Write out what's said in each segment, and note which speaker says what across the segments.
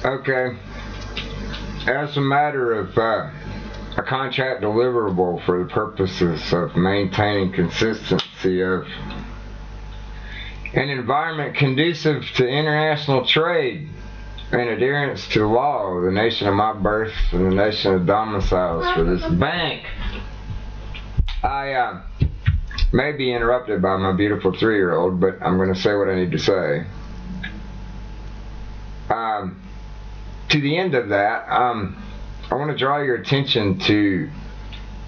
Speaker 1: Okay. As a matter of a contract deliverable for the purposes of maintaining consistency of an environment conducive to international trade and adherence to the law of the nation of my birth and the nation of domiciles for this bank. I may be interrupted by my beautiful 3-year-old, but I'm going to say what I need to say. To the end of that, I want to draw your attention to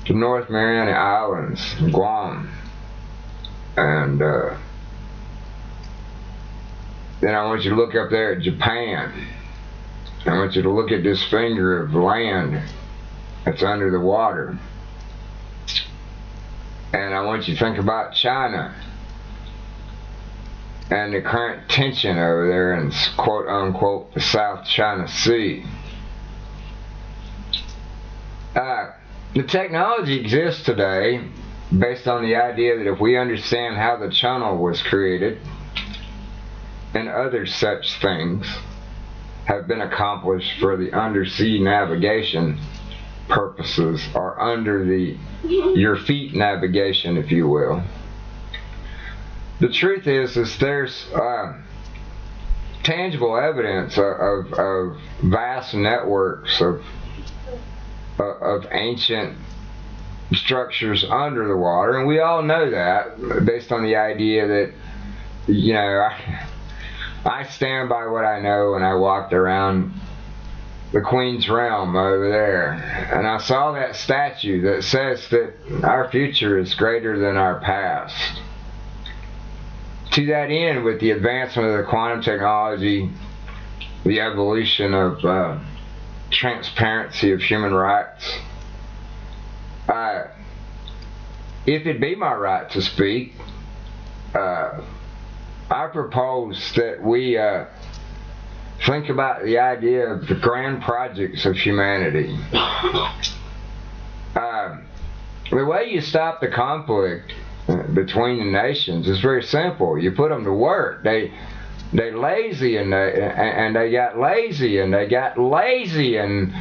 Speaker 1: the North Mariana Islands, Guam, and then I want you to look up there at Japan. I want you to look at this finger of land that's under the water. And I want you to think about China and the current tension over there in quote unquote the South China Sea. The technology exists today based on the idea that if we understand how the channel was created and other such things have been accomplished for the undersea navigation purposes, or under the your feet navigation, if you will. The truth is there's tangible evidence of vast networks of ancient structures under the water, and we all know that based on the idea that, you know, I stand by what I know when I walked around the Queen's Realm over there, and I saw that statue that says that our future is greater than our past. To that end, with the advancement of the quantum technology, the evolution of transparency of human rights, if it be my right to speak, I propose that we think about the idea of the grand projects of humanity. The way you stop the conflict between the nations is very simple. You put them to work. They lazy and they got lazy and they got lazy, and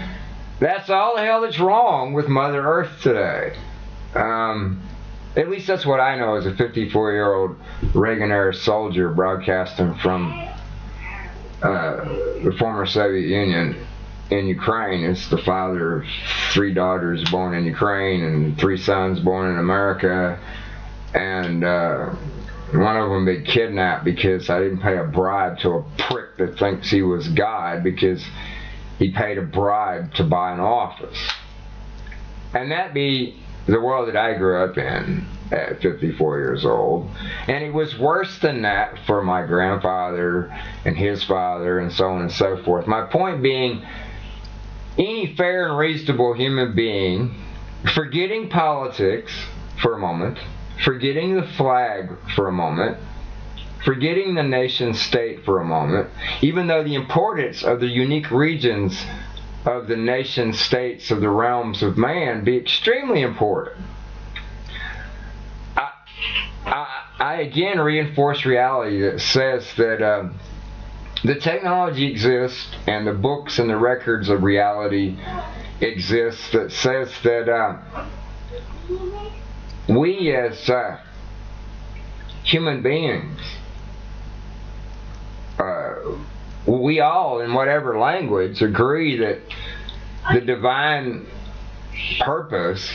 Speaker 1: that's all the hell that's wrong with Mother Earth today. At least that's what I know as a 54-year-old Reagan-era soldier broadcasting from the former Soviet Union in Ukraine. It's the father of 3 daughters born in Ukraine and 3 sons born in America, and one of them been kidnapped because I didn't pay a bribe to a prick that thinks he was God because he paid a bribe to buy an office. And that be the world that I grew up in at 54 years old. And it was worse than that for my grandfather and his father and so on and so forth. My point being, any fair and reasonable human being, forgetting politics for a moment, forgetting the flag for a moment, forgetting the nation state for a moment, even though the importance of the unique regions of the nation states of the realms of man be extremely important, I again reinforce reality that says that the technology exists and the books and the records of reality exist that says that we as human beings, we all in whatever language agree that the divine purpose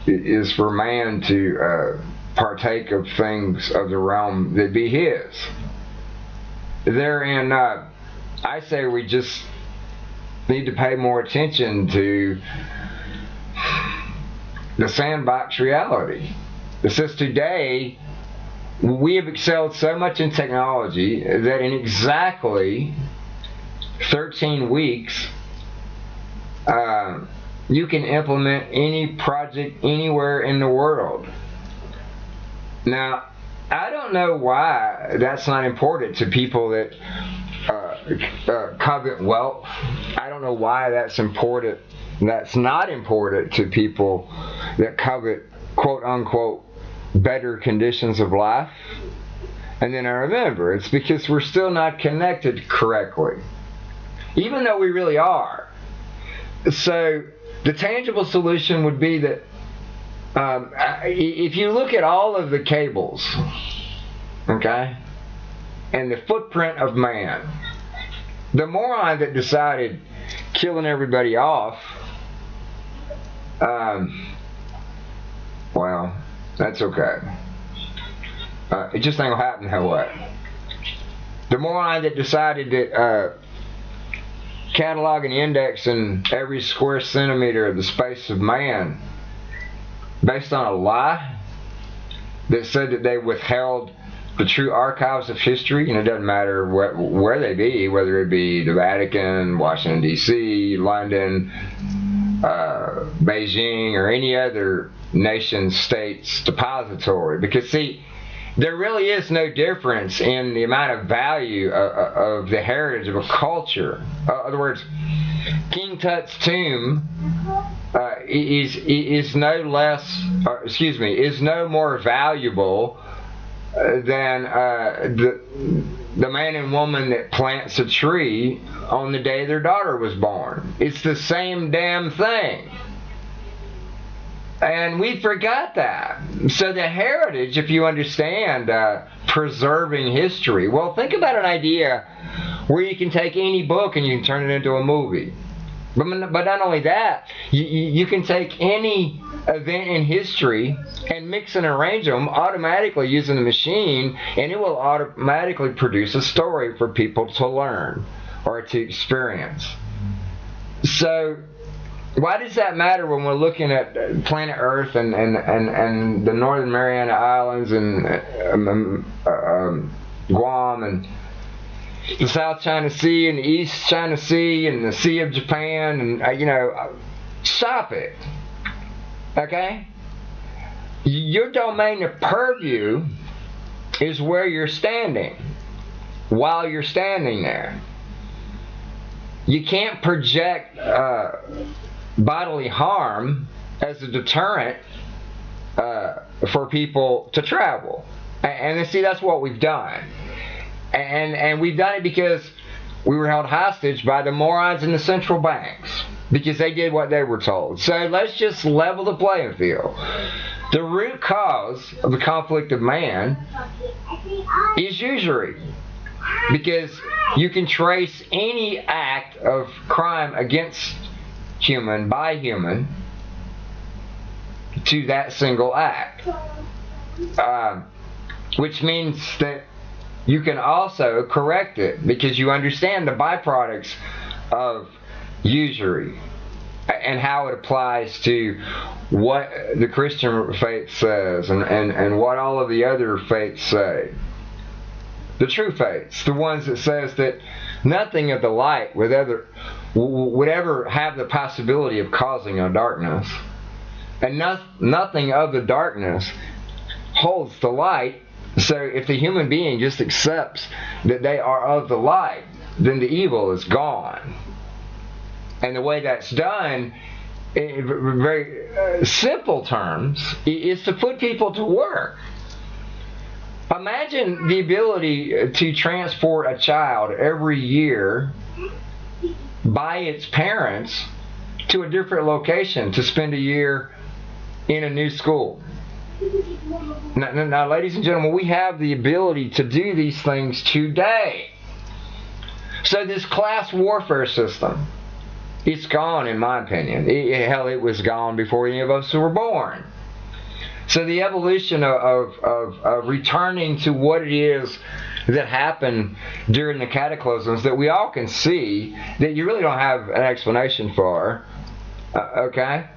Speaker 1: is for man to partake of things of the realm that be his. Therein, I say we just need to pay more attention to the sandbox reality. It says today we have excelled so much in technology that in exactly 13 weeks you can implement any project anywhere in the world. Now, I don't know why that's not important to people that covet wealth. I don't know why that's important. That's not important to people that covet quote unquote better conditions of life. And then I remember, it's because we're still not connected correctly, even though we really are. So the tangible solution would be that if you look at all of the cables, okay, and the footprint of man, the moron that decided killing everybody off, well, that's okay. It just ain't gonna happen that way. The moron that decided that cataloging, indexing every square centimeter of the space of man based on a lie that said that they withheld the true archives of history, and it doesn't matter where they be, whether it be the Vatican, Washington D.C., London, Beijing, or any other nation state's depository. Because see, there really is no difference in the amount of value of the heritage of a culture. In other words, King Tut's tomb is no more valuable than the man and woman that plants a tree on the day their daughter was born. It's the same damn thing. And we forgot that. So the heritage, if you understand preserving history, well, think about an idea where you can take any book and you can turn it into a movie. But not only that, you can take any event in history and mix and arrange them automatically using the machine, and it will automatically produce a story for people to learn or to experience. So why does that matter when we're looking at planet Earth and the Northern Mariana Islands and Guam and the South China Sea and the East China Sea and the Sea of Japan, and stop it, okay? Your domain of purview is where you're standing while you're standing there. You can't project bodily harm as a deterrent for people to travel, and see, that's what we've done. And we've done it because we were held hostage by the morons in the central banks, because they did what they were told. So let's just level the playing field. The root cause of the conflict of man is usury, because you can trace any act of crime against human by human to that single act, which means that you can also correct it because you understand the byproducts of usury and how it applies to what the Christian faith says and what all of the other faiths say. The true faiths, the ones that says that nothing of the light would ever have the possibility of causing a darkness, and nothing of the darkness holds the light. So if the human being just accepts that they are of the light, then the evil is gone. And the way that's done, in very simple terms, is to put people to work. Imagine the ability to transport a child every year by its parents to a different location to spend a year in a new school. Now, ladies and gentlemen, we have the ability to do these things today. So this class warfare system, it's gone, in my opinion. It was gone before any of us were born. So the evolution of returning to what it is that happened during the cataclysms that we all can see, that you really don't have an explanation for, okay?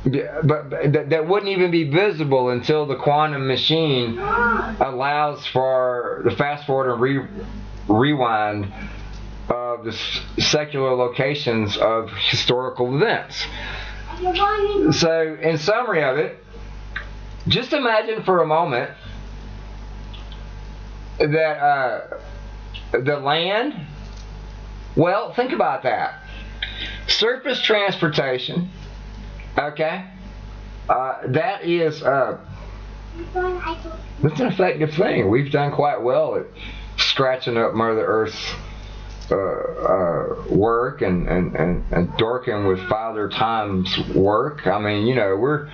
Speaker 1: But that wouldn't even be visible until the quantum machine allows for the fast forward and rewind of the secular locations of historical events. So, in summary of it, just imagine for a moment that the land, well, think about that. Surface transportation, okay, that is That's an effective thing. We've done quite well at scratching up Mother Earth's work and dorking with Father Time's work. I mean, you know, we're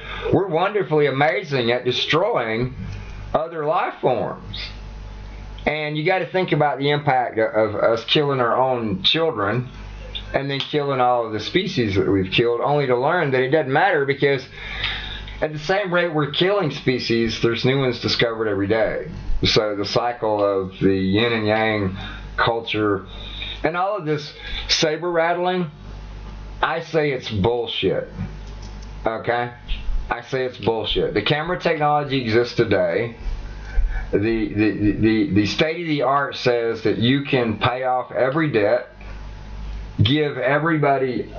Speaker 1: wonderfully amazing at destroying other life forms. And you got to think about the impact of us killing our own children and then killing all of the species that we've killed, only to learn that it doesn't matter, because at the same rate we're killing species, there's new ones discovered every day. So the cycle of the yin and yang culture and all of this saber rattling, I say it's bullshit. Okay? I say it's bullshit. The camera technology exists today. The state of the art says that you can pay off every debt, give everybody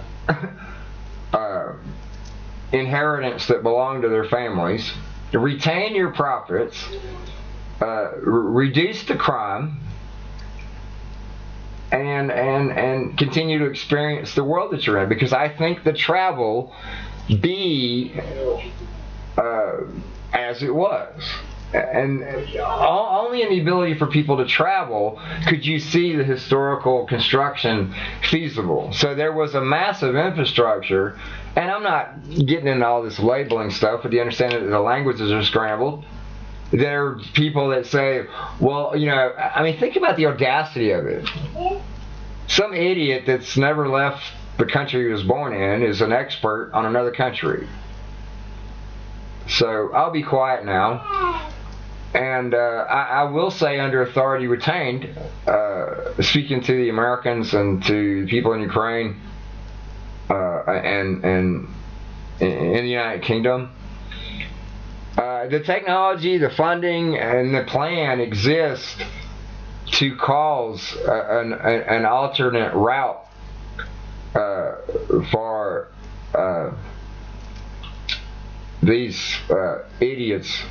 Speaker 1: inheritance that belong to their families, retain your profits, reduce the crime, and continue to experience the world that you're in. Because I think the travel be as it was. And only in the ability for people to travel could you see the historical construction feasible. So there was a massive infrastructure, and I'm not getting into all this labeling stuff, but do you understand that the languages are scrambled? There are people that say, well, you know, I mean, think about the audacity of it. Some idiot that's never left the country he was born in is an expert on another country. So I'll be quiet now. And I will say, under authority retained, speaking to the Americans and to the people in Ukraine and in the United Kingdom, the technology, the funding, and the plan exists to cause an alternate route for these idiots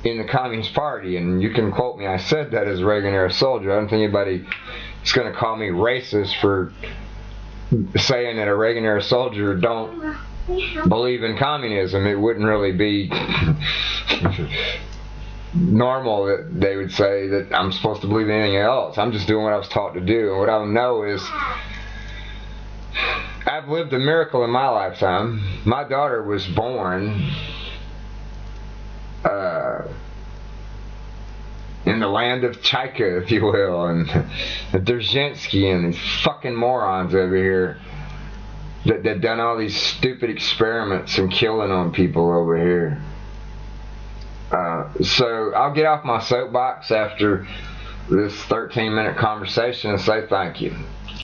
Speaker 1: in the Communist Party. And you can quote me, I said that as a Reagan-era soldier. I don't think anybody is going to call me racist for saying that a Reagan-era soldier don't believe in communism. It wouldn't really be normal that they would say that I'm supposed to believe in anything else. I'm just doing what I was taught to do. And what I know is I've lived a miracle in my lifetime. My daughter was born in the land of Chaika, if you will, and Dzerzhinsky and these fucking morons over here that done all these stupid experiments and killing on people over here. So I'll get off my soapbox after this 13-minute conversation and say thank you.